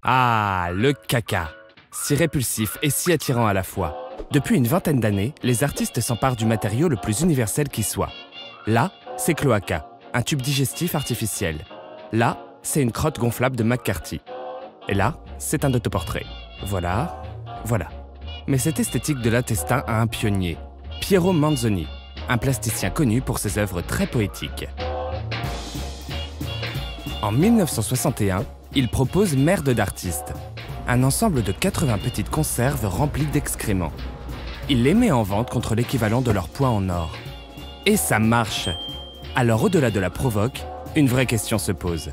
Ah, le caca. Si répulsif et si attirant à la fois. Depuis une vingtaine d'années, les artistes s'emparent du matériau le plus universel qui soit. Là, c'est cloaca, un tube digestif artificiel. Là, c'est une crotte gonflable de McCarthy. Et là, c'est un autoportrait. Voilà, voilà. Mais cette esthétique de l'intestin a un pionnier, Piero Manzoni, un plasticien connu pour ses œuvres très poétiques. En 1961, il propose Merde d'artiste, un ensemble de 80 petites conserves remplies d'excréments. Il les met en vente contre l'équivalent de leur poids en or. Et ça marche! Alors au-delà de la provoque, une vraie question se pose.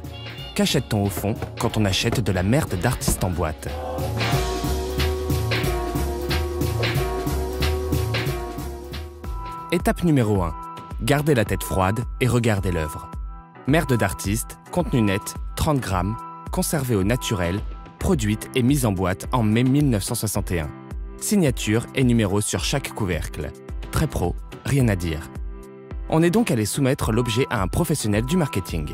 Qu'achète-t-on au fond quand on achète de la merde d'artiste en boîte? Étape numéro 1. Gardez la tête froide et regardez l'œuvre. Merde d'artiste, contenu net, 30 grammes, conservée au naturel, produite et mise en boîte en mai 1961. Signature et numéro sur chaque couvercle. Très pro, rien à dire. On est donc allé soumettre l'objet à un professionnel du marketing.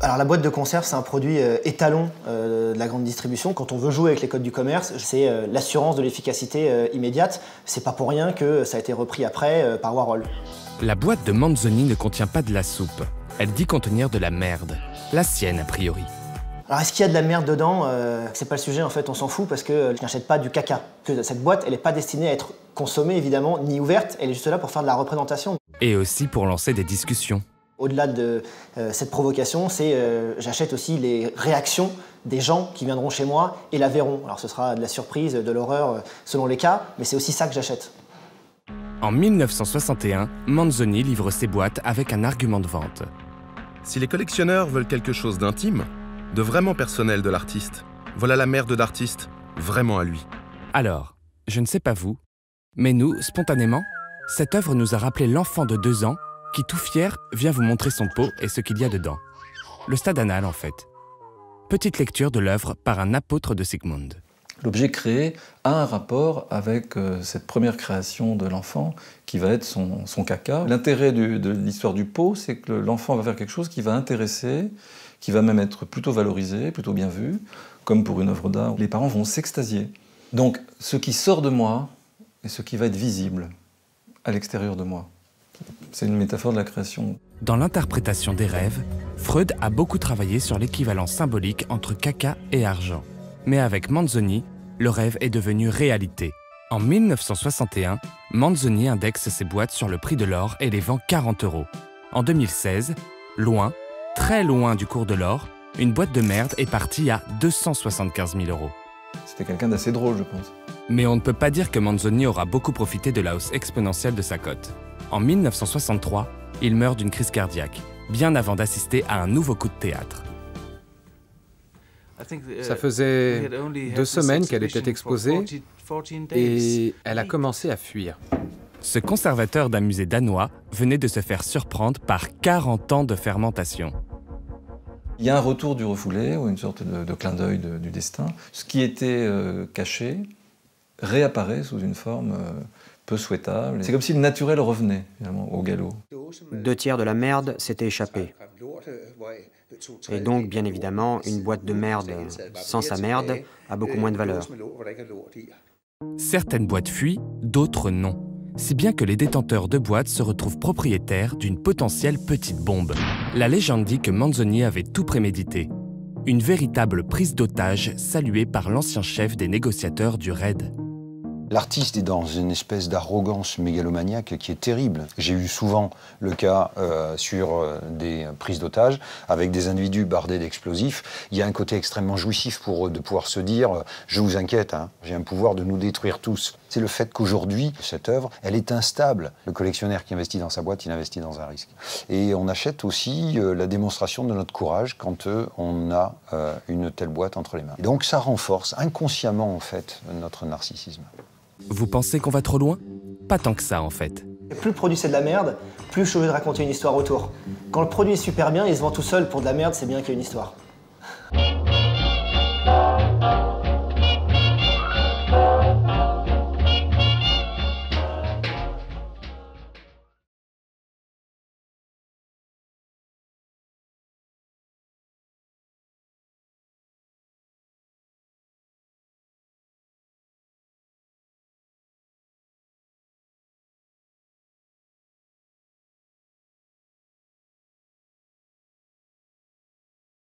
Alors la boîte de conserve, c'est un produit étalon de la grande distribution. Quand on veut jouer avec les codes du commerce, c'est l'assurance de l'efficacité immédiate. C'est pas pour rien que ça a été repris après par Warhol. La boîte de Manzoni ne contient pas de la soupe. Elle dit contenir de la merde. La sienne, a priori. Alors est-ce qu'il y a de la merde dedans? C'est pas le sujet, en fait, on s'en fout parce que je n'achète pas du caca. Cette boîte, elle n'est pas destinée à être consommée, évidemment, ni ouverte. Elle est juste là pour faire de la représentation. Et aussi pour lancer des discussions. Au-delà de cette provocation, c'est j'achète aussi les réactions des gens qui viendront chez moi et la verront. Alors ce sera de la surprise, de l'horreur selon les cas, mais c'est aussi ça que j'achète. En 1961, Manzoni livre ses boîtes avec un argument de vente. Si les collectionneurs veulent quelque chose d'intime, de vraiment personnel de l'artiste, voilà la merde d'artiste, vraiment à lui. Alors, je ne sais pas vous, mais nous, spontanément, cette œuvre nous a rappelé l'enfant de 2 ans qui, tout fier, vient vous montrer son pot et ce qu'il y a dedans. Le stade anal, en fait. Petite lecture de l'œuvre par un apôtre de Sigmund. L'objet créé a un rapport avec cette première création de l'enfant qui va être son caca. L'intérêt de l'histoire du pot, c'est que l'enfant va faire quelque chose qui va intéresser, qui va même être plutôt valorisé, plutôt bien vu, comme pour une œuvre d'art. Les parents vont s'extasier. Donc, ce qui sort de moi est ce qui va être visible à l'extérieur de moi. C'est une métaphore de la création. Dans l'interprétation des rêves, Freud a beaucoup travaillé sur l'équivalence symbolique entre caca et argent. Mais avec Manzoni, le rêve est devenu réalité. En 1961, Manzoni indexe ses boîtes sur le prix de l'or et les vend 40 €. En 2016, loin, très loin du cours de l'or, une boîte de merde est partie à 275 000 €. C'était quelqu'un d'assez drôle, je pense. Mais on ne peut pas dire que Manzoni aura beaucoup profité de la hausse exponentielle de sa cote. En 1963, il meurt d'une crise cardiaque, bien avant d'assister à un nouveau coup de théâtre. Ça faisait 2 semaines qu'elle était exposée et elle a commencé à fuir. Ce conservateur d'un musée danois venait de se faire surprendre par 40 ans de fermentation. Il y a un retour du refoulé, ou une sorte de clin d'œil du destin. Ce qui était caché réapparaît sous une forme peu souhaitable. C'est comme si le naturel revenait, finalement, au galop. 2/3 de la merde s'était échappée. Et donc, bien évidemment, une boîte de merde sans sa merde a beaucoup moins de valeur. Certaines boîtes fuient, d'autres non. Si bien que les détenteurs de boîtes se retrouvent propriétaires d'une potentielle petite bombe. La légende dit que Manzoni avait tout prémédité. Une véritable prise d'otage saluée par l'ancien chef des négociateurs du RAID. L'artiste est dans une espèce d'arrogance mégalomaniaque qui est terrible. J'ai eu souvent le cas sur des prises d'otages avec des individus bardés d'explosifs. Il y a un côté extrêmement jouissif pour eux de pouvoir se dire « je vous inquiète, hein, j'ai un pouvoir de nous détruire tous ». C'est le fait qu'aujourd'hui, cette œuvre, elle est instable. Le collectionneur qui investit dans sa boîte, il investit dans un risque. Et on achète aussi la démonstration de notre courage quand on a une telle boîte entre les mains. Et donc ça renforce inconsciemment, en fait, notre narcissisme. Vous pensez qu'on va trop loin? Pas tant que ça, en fait. Plus le produit c'est de la merde, plus je suis obligé de raconter une histoire autour. Quand le produit est super bien, il se vend tout seul pour de la merde, c'est bien qu'il y ait une histoire.